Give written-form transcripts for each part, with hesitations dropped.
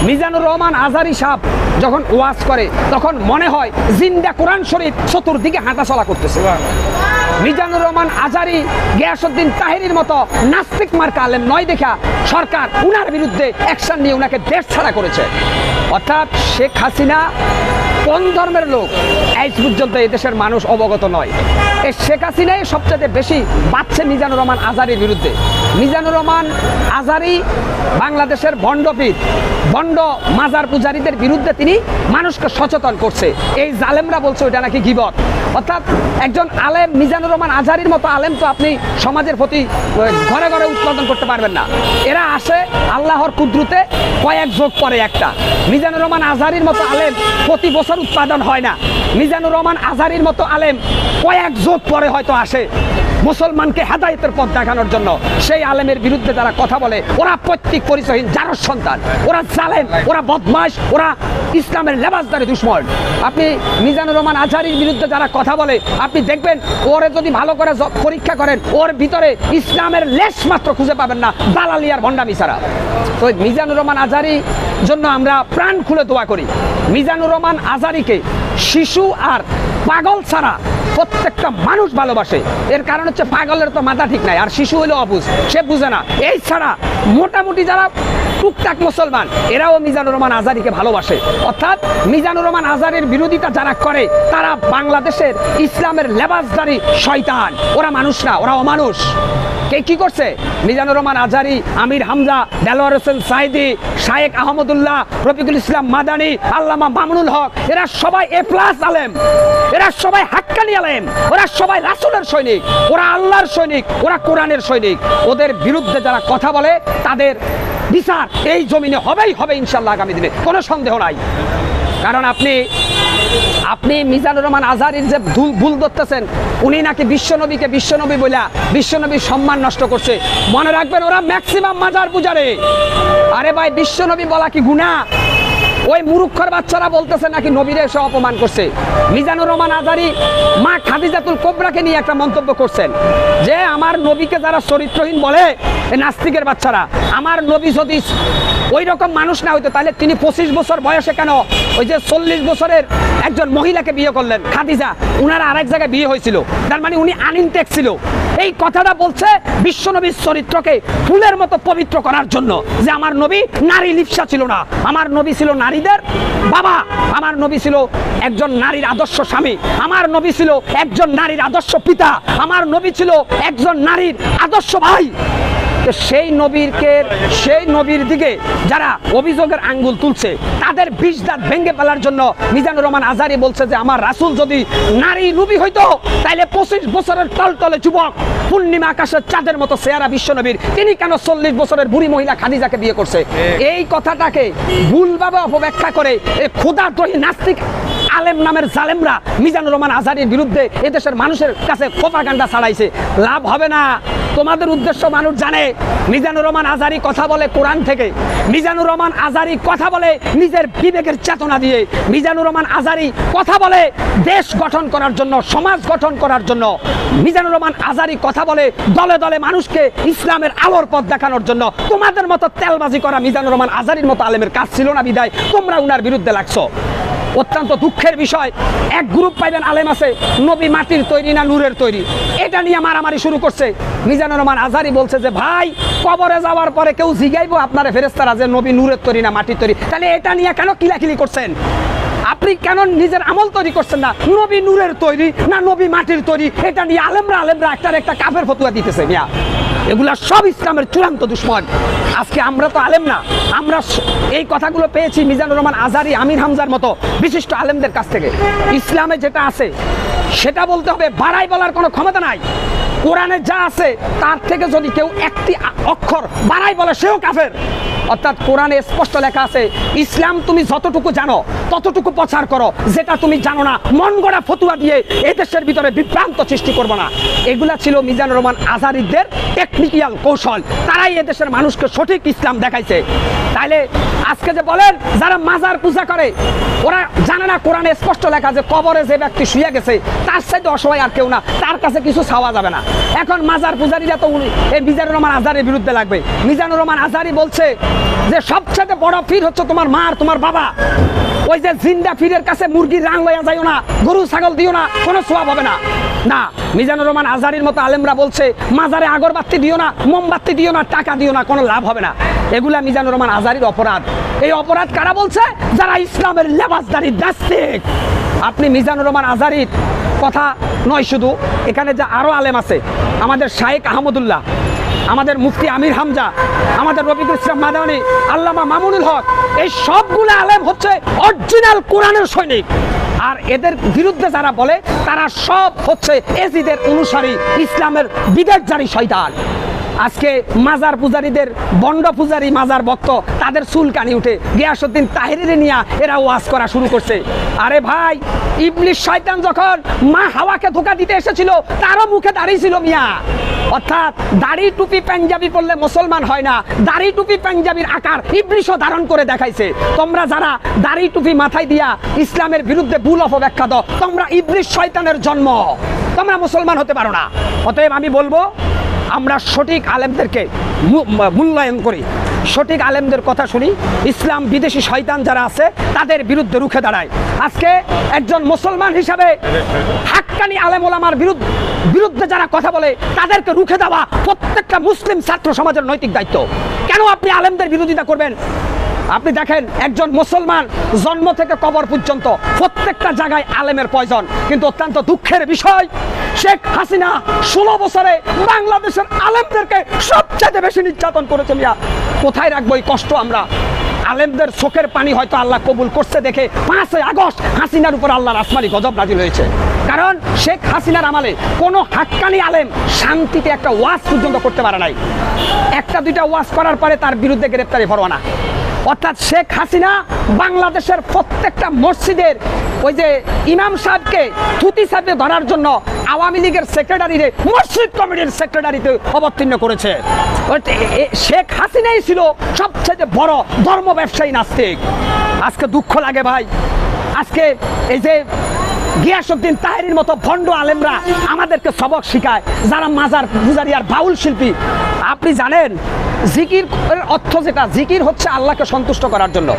মিজানুর রহমান আজারি সাহেব যখন ওয়াজ করে তখন মনে হয় জিন্দা কোরআন শরীফ চতুর্দিকে হাঁটাচলা করতেছে। মিজানুর রহমান আজারি গিয়াসউদ্দিন তাহেরির মতো নাস্তিক মার্কা আলেম নয় দেখা সরকার উনার বিরুদ্ধে অ্যাকশন নিয়ে উনাকে দেশ ছাড়া করেছে। অর্থাৎ শেখ হাসিনা কোন ধর্মের লোক আজ পর্যন্ত এদেশের মানুষ অবগত নয়। এই শেখ হাসিনাই সবচেয়ে বেশি বাঁচছে মিজানুর রহমান আজারির বিরুদ্ধে। মিজানুর রহমান আজারি বাংলাদেশের ভণ্ডপীর ভণ্ড মাজার পূজারীদের বিরুদ্ধে তিনি মানুষকে সচেতন করছে। এই জালেমরা বলছে ওইটা নাকি গীবত। অর্থাৎ একজন আলেম মিজানুর রহমান আজারির মতো আলেম তো আপনি সমাজের প্রতি ঘরে ঘরে উৎপাদন করতে পারবেন না। এরা আসে আল্লাহর কুদরতে কয়েক যোগ পরে একটা। মিজানুর রহমান আজারির মতো আলেম প্রতি বছর উৎপাদন হয় না। মিজানুর রহমান আজারির মতো আলেম কয়েক যোগ পরে হয়তো আসে মুসলমানকে হেদায়েতের পথ দেখানোর জন্য। সেই আলেমের বিরুদ্ধে যারা কথা বলে ওরা প্রত্যেক পরিচয়হীন জারজ সন্তান, ওরা জালেম, ওরা বদমাশ, ওরা ইসলামের লেবাসদারি দুশমন। আপনি মিজানুর রহমান আজারির বিরুদ্ধে যারা কথা বলে আপনি দেখবেন ওরে যদি ভালো করে পরীক্ষা করেন ওর ভিতরে ইসলামের লেশ মাত্র খুঁজে পাবেন না, দালালি আর ভণ্ডামি ছাড়া। তো মিজানুর রহমান আজারির জন্য আমরা প্রাণ খুলে দোয়া করি। মিজানুর রহমান আজারিকে শিশু আর পাগল ছাড়া প্রত্যেকটা মানুষ ভালোবাসে। এর কারণ হচ্ছে পাগলের তো মাথা ঠিক নাই, আর শিশু হইলো অবুঝ, সে বুঝে না। এই ছাড়া মোটামুটি যারা টুকটাক মুসলমান এরাও মিজানুর রহমান আজারিকে ভালোবাসে। অর্থাৎ মিজানুর রহমান আজারির বিরোধিতা যারা করে তারা বাংলাদেশের ইসলামের লেবাসদারি শয়তান। ওরা মানুষ না, ওরা অমানুষ। কে কি করছে? মিজানুর রহমান আজারি, আমির হামজা, দেলোয়ার হোসেন সাইদি, শায়েখ আহমদুল্লাহ, রফিকুল ইসলাম মাদানী, আল্লামা মামুনুল হক, এরা সবাই এ প্লাস আলেম, এরা সবাই হাক্কানি আলেম, ওরা সবাই রাসূলের সৈনিক, ওরা আল্লাহর সৈনিক, ওরা কোরআনের সৈনিক। ওদের বিরুদ্ধে যারা কথা বলে তাদের বিচার এই জমিনে হবেই হবে ইনশাআল্লাহ আগামী দিনে, কোনো সন্দেহ নাই। কারণ আপনি মিজানুর রহমান আজারির যে ভুল ধরতেছেন, উনি নাকি বিশ্বনবীকে বিশ্বনবী বইলা বিশ্বনবীর সম্মান নষ্ট করছে। মনে রাখবেন ওরা ম্যাক্সিমাম মাজার পূজারে। আরে ভাই, বিশ্বনবী বলা কি গুনাহ? ওই মুরুক্ষর বাচ্চারা বলতেছে নাকি নবীরে এসে অপমান করছে। মিজানুর রহমান আজারি মা খাদিজাতুল কোবরাকে নিয়ে একটা মন্তব্য করছেন যে আমার নবীকে যারা চরিত্রহীন বলে এই নাস্তিকের বাচ্চারা, আমার নবী যদি ওই রকম মানুষ না হইতো তাহলে তিনি 25 বছর বয়সে কেন ওই যে 40 বছরের একজন মহিলাকে বিয়ে করলেন খাদিজা, উনারা আরেক জায়গায় বিয়ে হয়েছিল, তার মানে উনি আনইনটেক ছিল। এই কথাটা বলছে বিশ্বনবীর চরিত্রকে ফুলের মতো পবিত্র করার জন্য, যে আমার নবী নারী লিপ্সা ছিল না, আমার নবী ছিল নারীদের বাবা, আমার নবী ছিল একজন নারীর আদর্শ স্বামী, আমার নবী ছিল একজন নারীর আদর্শ পিতা, আমার নবী ছিল একজন নারীর আদর্শ ভাই। সেই নবীর দিকে যারা অভিযোগের আঙ্গুল তুলছে তাদের বিষ দাঁত ভেঙে ফেলার জন্য মিজানুর রহমান আজারি বলছে যে আমার রাসূল যদি নারী নবী হইতো তাইলে 25 বছরের টলটলে যুবক পূর্ণিমা আকাশের চাঁদের মতো চেহারা বিশ্বনবীর, তিনি কেন 40 বছরের বুড়ি মহিলা খাদিজাকে বিয়ে করছে? এই কথাটাকে ভুলভাবে অপব্যাখ্যা করে এই খোদাদ্রোহী নাস্তিক আলেম নামের জালেমরা মিজানুর রহমান আজারির বিরুদ্ধে এদেশের মানুষের কাছে প্রপাগান্ডা ছড়াইছে। লাভ হবে না। তোমাদের উদ্দেশ্য মানুষ জানে। মিজানুর রহমান আজারি কথা বলে কোরআন থেকে, মিজানুর রহমান আজারি কথা বলে নিজের বিবেকের চেতনা দিয়ে, মিজানুর রহমান আজারি কথা বলে দেশ গঠন করার জন্য, সমাজ গঠন করার জন্য, মিজানুর রহমান আজারি কথা বলে দলে দলে মানুষকে ইসলামের আলোর পথ দেখানোর জন্য। তোমাদের মতো তেলবাজি করা মিজানুর রহমান আজারির মতো আলেমের কাজ ছিল না বিদায় তোমরা উনার বিরুদ্ধে লাগছো। অত্যন্ত দুঃখের বিষয়, এক গ্রুপ পাইবেন আলেম আছে নবী মাটির তৈরি না নূরের তৈরি, এটা নিয়ে মারামারি শুরু করছে। মিজানুর রহমান আজারি বলছে যে ভাই, কবরে যাওয়ার পরে কেউ জিগাইবো আপনারা ফেরেশতারা যে নবী নূরের তৈরি না মাটির তৈরি, তাহলে এটা নিয়ে কেন কিলাকিলি করছেন? আপনি কেন নিজের আমল তৈরি করছেন না? নবী নূরের তৈরি না নবী মাটির তৈরি, এটা নিয়ে আলেমরা একটা কাফের ফতুয়া দিতেছে। মিয়া, এগুলা সব ইসলামের চূড়ান্ত দুশমন। আজকে আমরা তো আলেম না, আমরা এই কথাগুলো পেয়েছি মিজানুর রহমান আজারি, আমির হামজার মতো বিশিষ্ট আলেমদের কাছ থেকে। ইসলামে যেটা আছে সেটা বলতে হবে, বাড়াই বলার কোনো ক্ষমতা নাই। কোরআনে যা আছে তার থেকে যদি কেউ একটি অক্ষর বাড়াই বলে সেও কাফের। অর্থাৎ কোরআনে স্পষ্ট লেখা আছে ইসলাম তুমি যতটুকু জানো ততটুকু প্রচার করো, যেটা তুমি জানো না মন গড়া ফতুয়া দিয়ে এই দেশের ভিতরে বিভ্রান্ত সৃষ্টি করবো না। এগুলা ছিল মিজানুর রহমান আজারিদের টেকনিক্যাল কৌশল। তারাই এদেশের মানুষকে সঠিক ইসলাম দেখাইছে। তাইলে আজকে যে বলেন যারা মাজার পূজা করে ওরা জানে না কোরআনে স্পষ্ট লেখা যে কবরে যে ব্যক্তি শুয়ে গেছে তার সাথে অসহায় আর কেউ না, তার কাছে কিছু চাওয়া যাবে না। এখন মাজার পূজারীরা তো এই মিজানুর রহমান আজারির বিরুদ্ধে লাগবে। মিজানুর রহমান আজারি বলছে যে সবচেয়ে বড় পীর হচ্ছে তোমার মা আর তোমার বাবা। ওই যে জিন্দা পীরের কাছে মুরগির রাং লইয়া যাইও না, গরু ছাগল দিও না, কোনো সওয়াব হবে না। না, মিজানুর রহমান আজহারীর মতো আলেমরা বলছে মাজারে আগরবাতি দিও না, মোমবাতি দিও না, টাকা দিও না, কোনো লাভ হবে না। এগুলা মিজানুর রহমান আজহারীর অপরাধ। এই অপরাধ কারা বলছে? যারা ইসলামের লেবাসদারি নাস্তিক। আপনি মিজানুর রহমান আজহারীর কথা নয় শুধু, এখানে যে আরো আলেম আছে, আমাদের শায়েখ আহমদুল্লাহ, আমাদের মুফতি আমির হামজা, আমাদের রফিকুল ইসলাম মাদানী, আল্লামা মামুনুল হক, এই সবগুলো আলেম হচ্ছে অরিজিনাল কোরআনের সৈনিক। আর এদের বিরুদ্ধে যারা বলে তারা সব হচ্ছে এজিদের অনুসারী, ইসলামের বিদেশজারি শয়তান। আজকে মাজার পূজারীদের, বন্ড পূজারী মাজার ভক্ত, তাদের চুলকানি উঠে গিয়াসউদ্দিন তাহেরীরে নিয়ে এরা ওয়াজ করা শুরু করছে। আরে ভাই, ইবলিস শয়তান যখন মা হাওয়াকে ধোঁকা দিতে এসেছিল তারও মুখে দাড়ি ছিল মিয়া। অর্থাৎ দাড়ি টুপি পাঞ্জাবি পরলে মুসলমান হয় না, দাড়ি টুপি পাঞ্জাবির আকার ইবলিসও ধারণ করে দেখাইছে। তোমরা যারা দাড়ি টুপি মাথায় দিয়া ইসলামের বিরুদ্ধে ভুল অপব্যাখ্যা দাও, তোমরা ইবলিস শয়তানের জন্ম, তোমরা মুসলমান হতে পারো না। অতএব আমি বলবো, আমরা সঠিক আলেমদেরকে মূল্যায়ন করি, সঠিক আলেমদের কথা শুনি, ইসলাম বিদেশি শয়তান যারা আছে তাদের বিরুদ্ধে রুখে দাঁড়ায়। আজকে একজন মুসলমান হিসাবে হাক্কানি আলেম ওলামার বিরুদ্ধে যারা কথা বলে তাদেরকে রুখে দেওয়া প্রত্যেকটা মুসলিম ছাত্র সমাজের নৈতিক দায়িত্ব। কেন আপনি আলেমদের বিরোধিতা করবেন? আপনি দেখেন, একজন মুসলমান জন্ম থেকে কবর পর্যন্ত প্রত্যেকটা জায়গায় আলেমের প্রয়োজন। কিন্তু অত্যন্ত দুঃখের বিষয়, শেখ হাসিনা 16 বছরে বাংলাদেশের আলেমদেরকে সবচেয়ে বেশি নির্যাতন করেছে মিয়া। কোথায় রাখবো এই কষ্ট আমরা? আলেমদের চোখের পানি হয়তো আল্লাহ কবুল করছে দেখে 5 আগস্ট হাসিনার উপর আল্লাহর আসমানি গজব নাজিল হয়েছে। কারণ শেখ হাসিনার আমলে কোনো হাক্কানি আলেম শান্তিতে একটা ওয়াজ পর্যন্ত করতে পারে নাই। একটা দুইটা ওয়াজ করার পরে তার বিরুদ্ধে গ্রেপ্তারি পরোয়ানা। অর্থাৎ শেখ হাসিনা বাংলাদেশের প্রত্যেকটা মসজিদের ওই যে ইমাম সাহেবকে থুতি সাহেবে ধরার জন্য আওয়ামী লীগের সেক্রেটারিরে মসজিদ কমিটির সেক্রেটারিতে অবতীর্ণ করেছে। শেখ হাসিনাই ছিল সবচেয়ে বড় ধর্ম ব্যবসায়ী নাস্তিক। আজকে দুঃখ লাগে ভাই, আজকে এই যে গিয়াসউদ্দিন তাহেরীর মতো ভণ্ড আলেমরা আমাদেরকে সবক শিখায়, যারা মাজার পূজারী আর বাউল শিল্পী। আপনি জানেন জিকির অর্থ যেটা, জিকির হচ্ছে আল্লাহকে সন্তুষ্ট করার জন্য।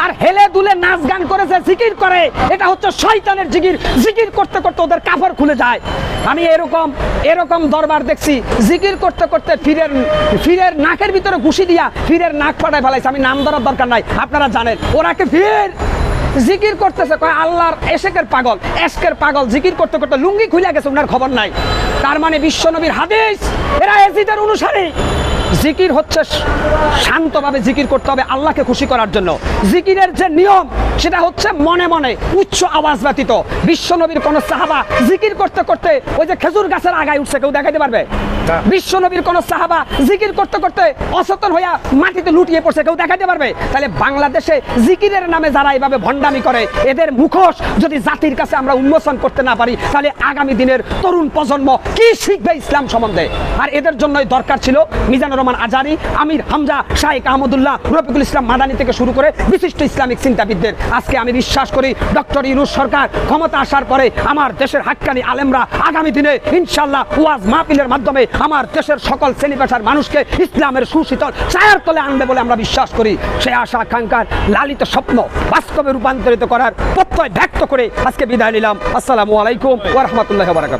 আর হেলে দুলে নাচ গান করে যে জিকির করে, এটা হচ্ছে শয়তানের জিকির। জিকির করতে করতে ওদের কাপড় খুলে যায়। আমি এরকম দরবার দেখছি, জিকির করতে করতে ফিরের নাকের ভিতরে ঘুষি দিয়া ফিরের নাক ফাটায় ফেলাইছে। আমি নাম ধরার দরকার নাই, আপনারা জানেন। ওরা কি ফির জিকির করতেছে, কয় আল্লাহর এশেকের পাগল জিকির করতে করতে লুঙ্গি খুলে গেছে, ওনার খবর নাই। তার মানে বিশ্বনবীর হাদিস, এরা এজিদের অনুসারী। জিকির হচ্ছে শান্তভাবে জিকির করতে হবে আল্লাহকে খুশি করার জন্য। জিকিরের যে নিয়ম সেটা হচ্ছে মনে মনে, উচ্চ আওয়াজ ব্যতীত। বিশ্বনবীর কোন সাহাবা জিকির করতে করতে ওই যে খেজুর গাছের আগায় উঠছে, কেউ দেখাইতে পারবে? বিশ্বনবীর কোন সাহাবা জিকির করতে করতে অচেতন হইয়া মাটিতে লুটিয়ে পড়ছে, কেউ দেখাইতে পারবে? তাহলে বাংলাদেশে জিকিরের নামে যারা এইভাবে ভণ্ডামি করে, এদের মুখোশ যদি জাতির কাছে আমরা উন্মোচন করতে না পারি, তাহলে আগামী দিনের তরুণ প্রজন্ম কি শিখবে ইসলাম সম্বন্ধে? আর এদের জন্যই দরকার ছিল মিজানুর রহমান আজহারী, আমির হামজা, শায়েখ আহমদুল্লাহ, রফিকুল ইসলাম মাদানী থেকে শুরু করে বিশিষ্ট ইসলামিক চিন্তাবিদদের। আজকে আমি বিশ্বাস করি ডক্টর ইউনূস সরকার ক্ষমতা আসার পরে আমার দেশের হাক্কানি আলেমরা আগামী দিনে ইনশাআল্লাহ ওয়াজ মাহফিলের মাধ্যমে আমার দেশের সকল শ্রেণী পেশার মানুষকে ইসলামের সুশীতল ছায়ার তলে আনবে বলে আমরা বিশ্বাস করি। সেই আশা আকাঙ্ক্ষার লালিত স্বপ্ন বাস্তবে রূপান্তরিত করার প্রত্যয় ব্যক্ত করে আজকে বিদায় নিলাম। আসসালামু আলাইকুম ওয়া রাহমাতুল্লাহি ওয়া বারাকাতুহু।